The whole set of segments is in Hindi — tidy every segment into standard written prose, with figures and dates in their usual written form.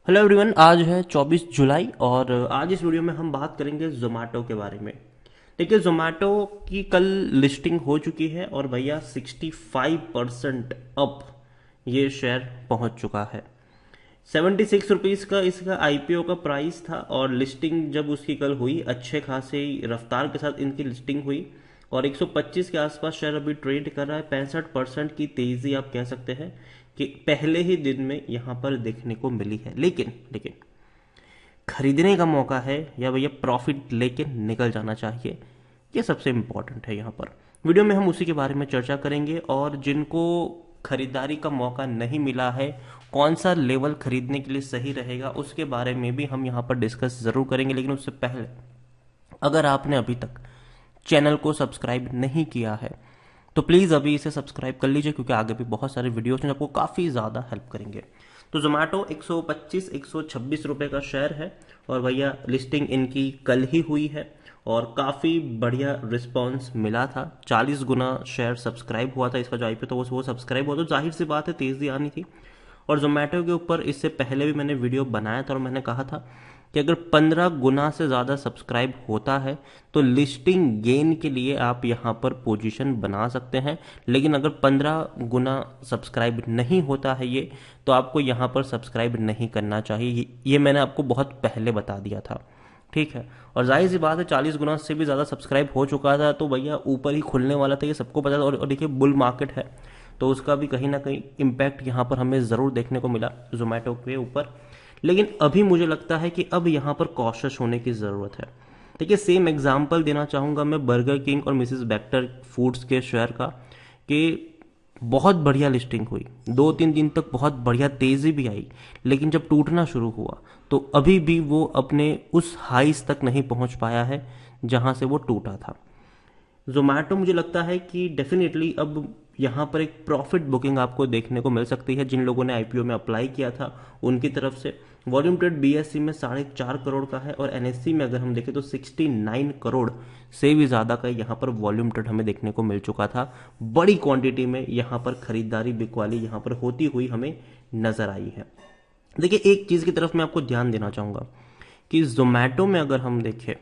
हेलो एवरीवन, आज है 24 जुलाई और आज इस वीडियो में हम बात करेंगे जोमेटो के बारे में। देखिए, जोमेटो की कल लिस्टिंग हो चुकी है और भैया 65% अप ये शेयर पहुंच चुका है। 76 रुपीज़ का इसका आईपीओ का प्राइस था और लिस्टिंग जब उसकी कल हुई अच्छे खासे रफ्तार के साथ इनकी लिस्टिंग हुई और 125 के आसपास शेयर अभी ट्रेड कर रहा है। 65% की तेजी आप कह सकते हैं कि पहले ही दिन में यहां पर देखने को मिली है। लेकिन लेकिन खरीदने का मौका है या भैया प्रॉफिट लेके निकल जाना चाहिए, ये सबसे इंपॉर्टेंट है। यहाँ पर वीडियो में हम उसी के बारे में चर्चा करेंगे और जिनको खरीदारी का मौका नहीं मिला है, कौन सा लेवल खरीदने के लिए सही रहेगा, उसके बारे में भी हम यहाँ पर डिस्कस ज़रूर करेंगे। लेकिन उससे पहले अगर आपने अभी तक चैनल को सब्सक्राइब नहीं किया है तो प्लीज़ अभी इसे सब्सक्राइब कर लीजिए, क्योंकि आगे भी बहुत सारे वीडियोस हैं जो आपको काफ़ी ज़्यादा हेल्प करेंगे। तो जोमेटो 125-126 रुपए का शेयर है और भैया लिस्टिंग इनकी कल ही हुई है और काफ़ी बढ़िया रिस्पांस मिला था। 40 गुना शेयर सब्सक्राइब हुआ था इसका जो आईपीओ, तो वो सब्सक्राइब हुआ, तो जाहिर सी बात है तेज़ी आनी थी। और जोमेटो के ऊपर इससे पहले भी मैंने वीडियो बनाया था और मैंने कहा था कि अगर 15 गुना से ज़्यादा सब्सक्राइब होता है तो लिस्टिंग गेन के लिए आप यहाँ पर पोजीशन बना सकते हैं। लेकिन अगर 15 गुना सब्सक्राइब नहीं होता है ये, तो आपको यहाँ पर सब्सक्राइब नहीं करना चाहिए। ये मैंने आपको बहुत पहले बता दिया था, ठीक है। और जाहिर सी बात है 40 गुना से भी ज़्यादा सब्सक्राइब हो चुका था तो भैया ऊपर ही खुलने वाला था, ये सबको पता था। और देखिए, बुल मार्केट है तो उसका भी कहीं ना कहीं इम्पैक्ट यहाँ पर हमें ज़रूर देखने को मिला जोमेटो के ऊपर। लेकिन अभी मुझे लगता है कि अब यहाँ पर कॉशियस होने की ज़रूरत है। देखिए, सेम एग्जाम्पल देना चाहूँगा मैं बर्गर किंग और मिसेस बेक्टर फूड्स के शेयर का, कि बहुत बढ़िया लिस्टिंग हुई, 2-3 दिन तक बहुत बढ़िया तेज़ी भी आई। लेकिन जब टूटना शुरू हुआ तो अभी भी वो अपने उस हाइस तक नहीं पहुंच पाया है जहां से वो टूटा था। जोमेटो मुझे लगता है कि डेफिनेटली अब यहाँ पर एक प्रॉफिट बुकिंग आपको देखने को मिल सकती है। जिन लोगों ने आईपीओ में अप्लाई किया था उनकी तरफ से वॉल्यूम ट्रेड बीएससी में 4.5 करोड़ का है और एनएससी में अगर हम देखें तो 69 करोड़ से भी ज़्यादा का यहाँ पर वॉल्यूम ट्रेड हमें देखने को मिल चुका था। बड़ी क्वांटिटी में यहाँ पर खरीदारी बिकवाली यहाँ पर होती हुई हमें नजर आई है। देखिए, एक चीज़ की तरफ मैं आपको ध्यान देना चाहूँगा कि जोमेटो में अगर हम देखें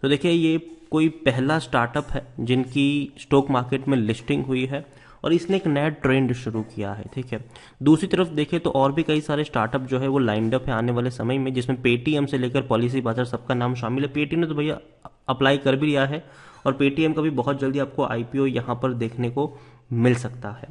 तो देखिए, ये कोई पहला स्टार्टअप है जिनकी स्टॉक मार्केट में लिस्टिंग हुई है और इसने एक नया ट्रेंड शुरू किया है, ठीक है। दूसरी तरफ देखें तो और भी कई सारे स्टार्टअप जो है वो लाइंड अप है आने वाले समय में, जिसमें पेटीएम से लेकर पॉलिसी बाजार सबका नाम शामिल है। पेटीएम ने तो भैया अप्लाई कर भी लिया है और पेटीएम का भी बहुत जल्दी आपको आईपीओ यहाँ पर देखने को मिल सकता है।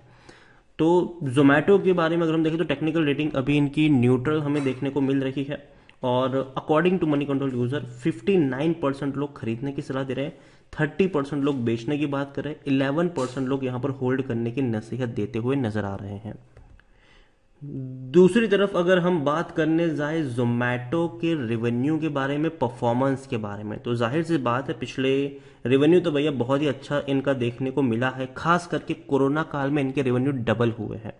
तो जोमेटो के बारे में अगर हम देखें तो टेक्निकल रेटिंग अभी इनकी न्यूट्रल हमें देखने को मिल रही है और according to Moneycontrol user 59% लोग खरीदने की सलाह दे रहे हैं, 30% लोग बेचने की बात कर रहे हैं, 11% लोग यहाँ पर होल्ड करने की नसीहत देते हुए नजर आ रहे हैं। दूसरी तरफ अगर हम बात करने जाए जोमेटो के रेवेन्यू के बारे में, परफॉर्मेंस के बारे में, तो जाहिर सी बात है पिछले रेवेन्यू तो भैया बहुत ही अच्छा इनका देखने को मिला है। खास करके कोरोना काल में इनके रेवेन्यू डबल हुए हैं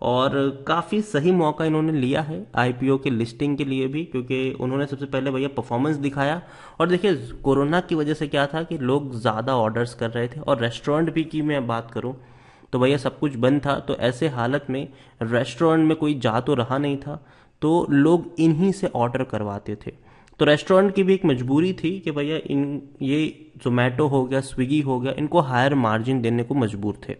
और काफ़ी सही मौका इन्होंने लिया है आईपीओ के लिस्टिंग के लिए भी, क्योंकि उन्होंने सबसे पहले भैया परफॉर्मेंस दिखाया। और देखिए, कोरोना की वजह से क्या था कि लोग ज़्यादा ऑर्डर्स कर रहे थे और रेस्टोरेंट भी की मैं बात करूं तो भैया सब कुछ बंद था। तो ऐसे हालत में रेस्टोरेंट में कोई जा तो रहा नहीं था, तो लोग इन्हीं से ऑर्डर करवाते थे। तो रेस्टोरेंट की भी एक मजबूरी थी कि भैया इन ये जोमेटो हो गया, स्विगी हो गया, इनको हायर मार्जिन देने को मजबूर थे,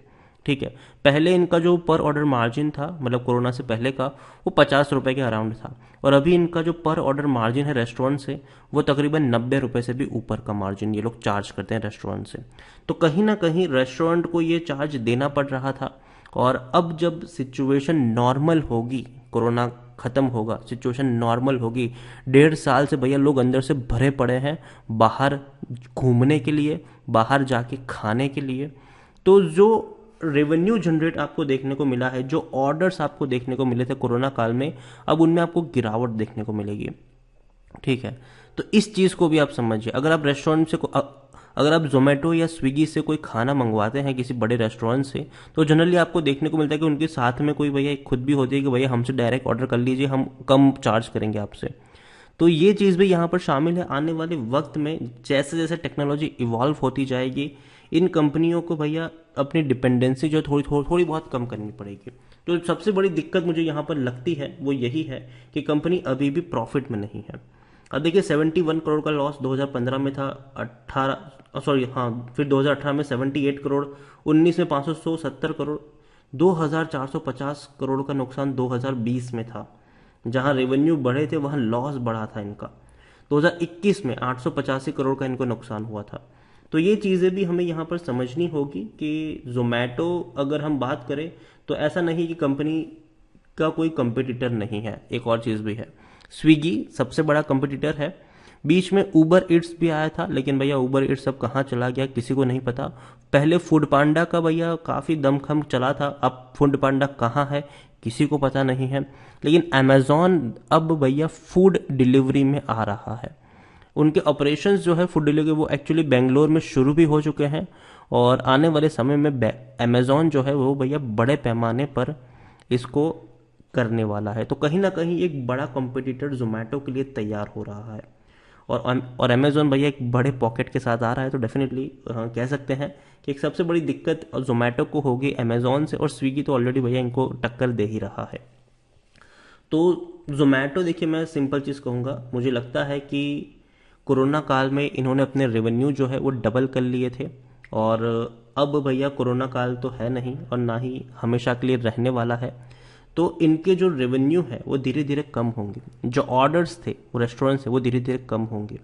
ठीक है। पहले इनका जो पर ऑर्डर मार्जिन था, मतलब कोरोना से पहले का, वो 50 रुपए के अराउंड था और अभी इनका जो पर ऑर्डर मार्जिन है रेस्टोरेंट से, वो तकरीबन 90 रुपए से भी ऊपर का मार्जिन ये लोग चार्ज करते हैं रेस्टोरेंट से। तो कहीं ना कहीं रेस्टोरेंट को ये चार्ज देना पड़ रहा था। और अब जब सिचुएशन नॉर्मल होगी, कोरोना खत्म होगा, सिचुएशन नॉर्मल होगी, 1.5 साल से भैया लोग अंदर से भरे पड़े हैं बाहर घूमने के लिए, बाहर जाके खाने के लिए। तो जो रेवेन्यू जनरेट आपको देखने को मिला है, जो ऑर्डर्स आपको देखने को मिले थे कोरोना काल में, अब उनमें आपको गिरावट देखने को मिलेगी, ठीक है। तो इस चीज़ को भी आप समझिए। अगर आप रेस्टोरेंट से अगर आप जोमेटो या स्विगी से कोई खाना मंगवाते हैं किसी बड़े रेस्टोरेंट से, तो जनरली आपको देखने को मिलता है कि उनके साथ में कोई भैया खुद भी होती है कि भैया हमसे डायरेक्ट ऑर्डर कर लीजिए, हम कम चार्ज करेंगे आपसे। तो ये चीज़ भी यहाँ पर शामिल है। आने वाले वक्त में जैसे जैसे टेक्नोलॉजी इवॉल्व होती जाएगी, इन कंपनियों को भैया अपनी डिपेंडेंसी जो थोड़ी बहुत कम करनी पड़ेगी। तो सबसे बड़ी दिक्कत मुझे यहाँ पर लगती है वो यही है कि कंपनी अभी भी प्रॉफिट में नहीं है। अब देखिए 71 करोड़ का लॉस 2015 में था, 18 सॉरी हाँ फिर 2018 में 78 करोड़, 19 में 570 करोड़, 2450 करोड़ का नुकसान 2020 में था। जहां रेवेन्यू बढ़े थे वहां लॉस बढ़ा था इनका। 2021 में 885 करोड़ का इनको नुकसान हुआ था। तो ये चीज़ें भी हमें यहाँ पर समझनी होगी कि जोमेटो अगर हम बात करें तो ऐसा नहीं कि कंपनी का कोई कंपटीटर नहीं है। एक और चीज़ भी है, स्विगी सबसे बड़ा कंपटीटर है। बीच में उबर इट्स भी आया था, लेकिन भैया उबर इट्स अब कहाँ चला गया किसी को नहीं पता। पहले फूड पांडा का भैया काफ़ी दमखम चला था, अब फूड पांडा कहाँ है किसी को पता नहीं है। लेकिन अमेजॉन अब भैया फूड डिलीवरी में आ रहा है। उनके ऑपरेशंस जो है फूड डिलीवरी वो एक्चुअली बेंगलोर में शुरू भी हो चुके हैं, और आने वाले समय में अमेजॉन जो है वो भैया बड़े पैमाने पर इसको करने वाला है। तो कहीं ना कहीं एक बड़ा कॉम्पिटिटर जोमेटो के लिए तैयार हो रहा है, और अमेजोन भैया एक बड़े पॉकेट के साथ आ रहा है। तो डेफिनेटली कह सकते हैं कि एक सबसे बड़ी दिक्कत जोमेटो को होगी अमेजोन से, और स्विगी तो ऑलरेडी भैया इनको टक्कर दे ही रहा है। तो जोमेटो देखिए मैं सिंपल चीज़ कहूँगा, मुझे लगता है कि कोरोना काल में इन्होंने अपने रेवेन्यू जो है वो डबल कर लिए थे, और अब भैया कोरोना काल तो है नहीं और ना ही हमेशा के लिए रहने वाला है। तो इनके जो रेवेन्यू है वो धीरे धीरे कम होंगे, जो ऑर्डर्स थे वो रेस्टोरेंट से वो धीरे धीरे कम होंगे।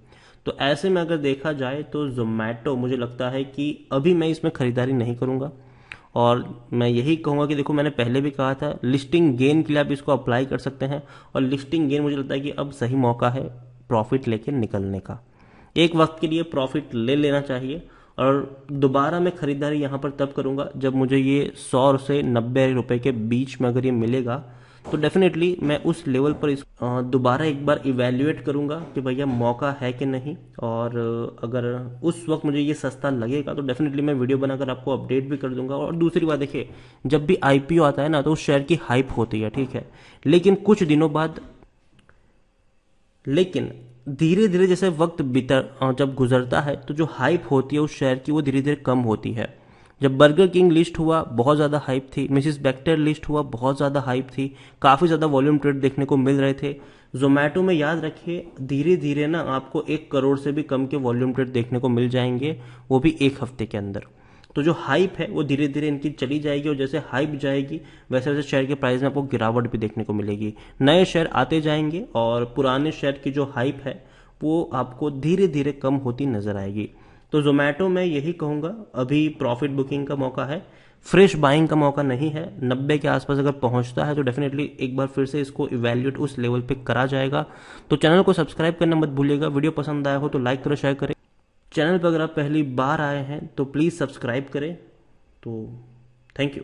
तो ऐसे में अगर देखा जाए तो जोमेटो मुझे लगता है कि अभी मैं इसमें खरीदारी नहीं करूँगा। और मैं यही कहूँगा कि देखो मैंने पहले भी कहा था लिस्टिंग गेन के लिए आप इसको अप्लाई कर सकते हैं, और लिस्टिंग गेन मुझे लगता है कि अब सही मौका है प्रॉफिट लेके निकलने का। एक वक्त के लिए प्रॉफिट ले लेना चाहिए, और दोबारा मैं खरीदारी यहाँ पर तब करूँगा जब मुझे ये 100 से 90 रुपए के बीच में अगर ये मिलेगा, तो डेफिनेटली मैं उस लेवल पर इस दोबारा एक बार इवेल्युएट करूँगा कि भैया मौका है कि नहीं। और अगर उस वक्त मुझे ये सस्ता लगेगा तो डेफिनेटली मैं वीडियो बनाकर आपको अपडेट भी कर दूंगा। और दूसरी बात देखिए, जब भी आईपीओ आता है ना तो उस शेयर की हाइप होती है, ठीक है, लेकिन कुछ दिनों बाद लेकिन धीरे धीरे जैसे वक्त जब गुजरता है तो जो हाइप होती है उस शेयर की वो धीरे धीरे कम होती है। जब बर्गर किंग लिस्ट हुआ बहुत ज़्यादा हाइप थी, मिसिस बेक्टर लिस्ट हुआ बहुत ज़्यादा हाइप थी, काफ़ी ज़्यादा वॉल्यूम ट्रेड देखने को मिल रहे थे। जोमेटो में याद रखिए धीरे धीरे ना आपको 1 करोड़ से भी कम के वॉल्यूम ट्रेड देखने को मिल जाएंगे, वो भी एक हफ्ते के अंदर। तो जो हाइप है वो धीरे धीरे इनकी चली जाएगी, और जैसे हाइप जाएगी वैसे वैसे शेयर के प्राइस में आपको गिरावट भी देखने को मिलेगी। नए शेयर आते जाएंगे और पुराने शेयर की जो हाइप है वो आपको धीरे धीरे कम होती नजर आएगी। तो जोमेटो में यही कहूँगा अभी प्रॉफिट बुकिंग का मौका है, फ्रेश बाइंग का मौका नहीं है। 90 के आसपास अगर पहुंचता है तो डेफिनेटली एक बार फिर से इसको इवैल्यूएट उस लेवल पे करा जाएगा। तो चैनल को सब्सक्राइब करना मत भूलिएगा, वीडियो पसंद आया हो तो लाइक करो, शेयर करें। चैनल पर अगर आप पहली बार आए हैं तो प्लीज़ सब्सक्राइब करें। तो थैंक यू।